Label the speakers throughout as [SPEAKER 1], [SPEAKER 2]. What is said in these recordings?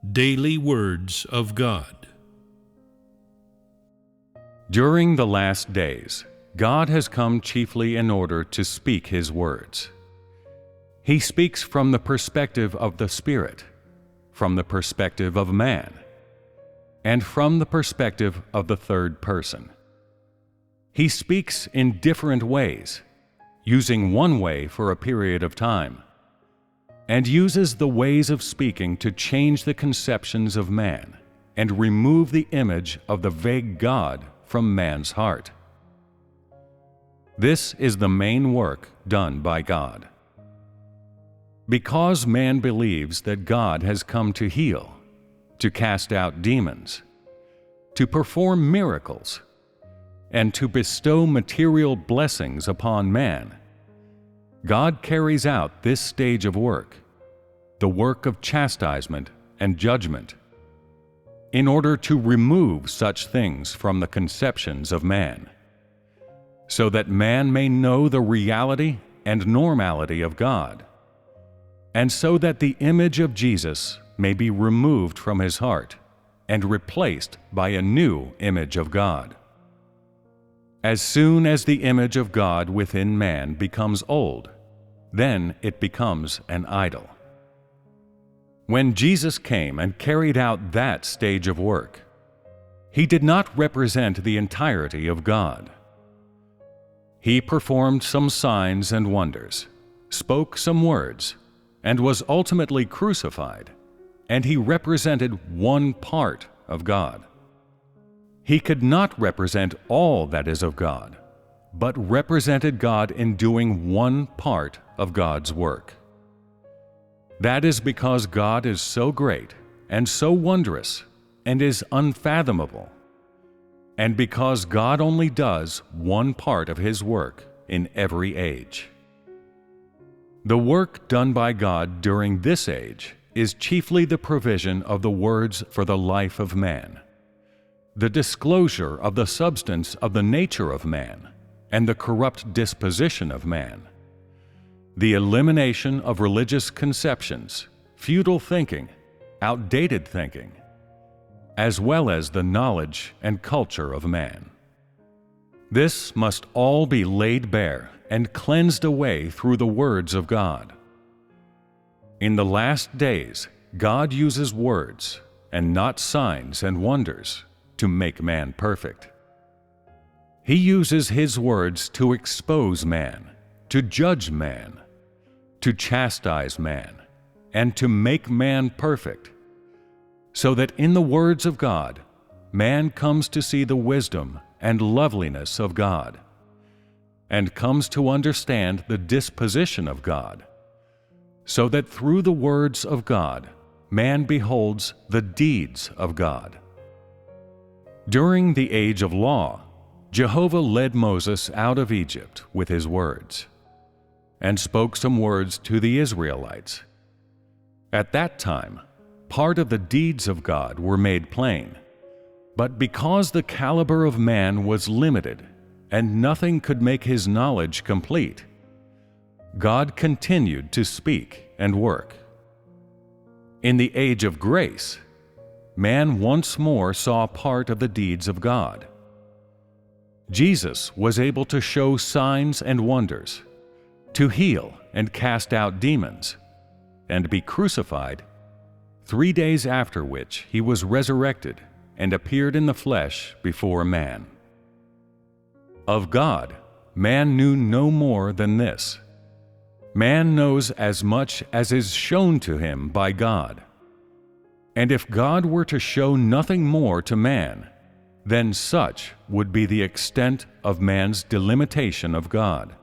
[SPEAKER 1] Daily Words of God.
[SPEAKER 2] During the last days, God has come chiefly in order to speak His words. He speaks from the perspective of the Spirit, from the perspective of man, and from the perspective of the third person. He speaks in different ways, using one way for a period of time, and uses the ways of speaking to change the conceptions of man and remove the image of the vague God from man's heart. This is the main work done by God. Because man believes that God has come to heal, to cast out demons, to perform miracles, and to bestow material blessings upon man, God carries out this stage of work, the work of chastisement and judgment, in order to remove such things from the conceptions of man, so that man may know the reality and normality of God, and so that the image of Jesus may be removed from his heart and replaced by a new image of God. As soon as the image of God within man becomes old, then it becomes an idol. When Jesus came and carried out that stage of work, He did not represent the entirety of God. He performed some signs and wonders, spoke some words, and was ultimately crucified, and He represented one part of God. He could not represent all that is of God, but represented God in doing one part of God's work. That is because God is so great and so wondrous and is unfathomable, and because God only does one part of His work in every age. The work done by God during this age is chiefly the provision of the words for the life of man, the disclosure of the substance of the nature of man and the corrupt disposition of man, the elimination of religious conceptions, futile thinking, outdated thinking, as well as the knowledge and culture of man. This must all be laid bare and cleansed away through the words of God. In the last days, God uses words and not signs and wonders to make man perfect. He uses His words to expose man, to judge man, to chastise man, and to make man perfect, so that in the words of God, man comes to see the wisdom and loveliness of God, and comes to understand the disposition of God, so that through the words of God, man beholds the deeds of God. During the age of law, Jehovah led Moses out of Egypt with His words, and spoke some words to the Israelites. At that time, part of the deeds of God were made plain, but because the caliber of man was limited, and nothing could make his knowledge complete, God continued to speak and work. In the age of grace, man once more saw part of the deeds of God. Jesus was able to show signs and wonders, to heal and cast out demons, and be crucified, 3 days after which He was resurrected and appeared in the flesh before man. Of God, man knew no more than this. Man knows as much as is shown to him by God. And if God were to show nothing more to man, then such would be the extent of man's delimitation of God.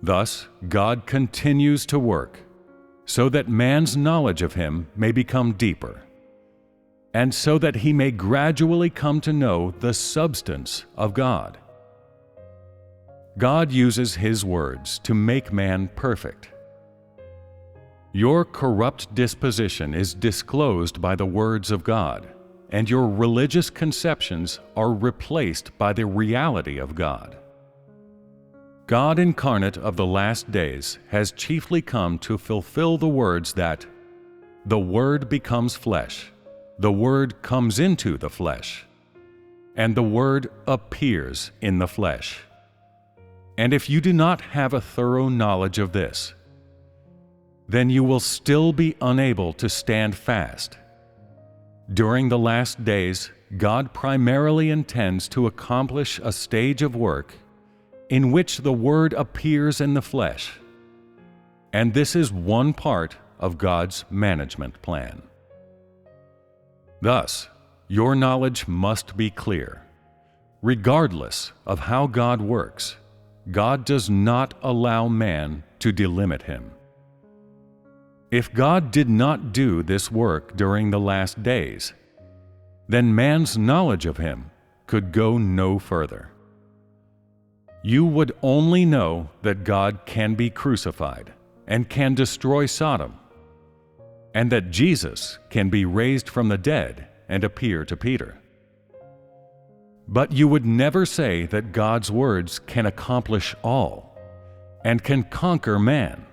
[SPEAKER 2] Thus, God continues to work, so that man's knowledge of Him may become deeper, and so that he may gradually come to know the substance of God. God uses His words to make man perfect. Your corrupt disposition is disclosed by the words of God, and your religious conceptions are replaced by the reality of God. God incarnate of the last days has chiefly come to fulfill the words that, the Word becomes flesh, the Word comes into the flesh, and the Word appears in the flesh. And if you do not have a thorough knowledge of this, then you will still be unable to stand fast. During the last days, God primarily intends to accomplish a stage of work in which the Word appears in the flesh, and this is one part of God's management plan. Thus, your knowledge must be clear. Regardless of how God works, God does not allow man to delimit him. If God did not do this work during the last days, then man's knowledge of him could go no further. You would only know that God can be crucified and can destroy Sodom, and that Jesus can be raised from the dead and appear to Peter. But you would never say that God's words can accomplish all and can conquer man.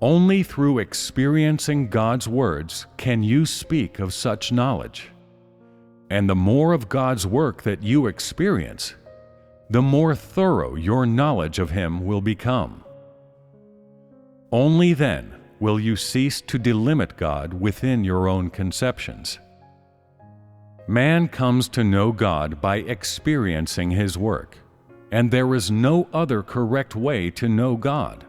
[SPEAKER 2] Only through experiencing God's words can you speak of such knowledge. And the more of God's work that you experience, the more thorough your knowledge of Him will become. Only then will you cease to delimit God within your own conceptions. Man comes to know God by experiencing His work, and there is no other correct way to know God.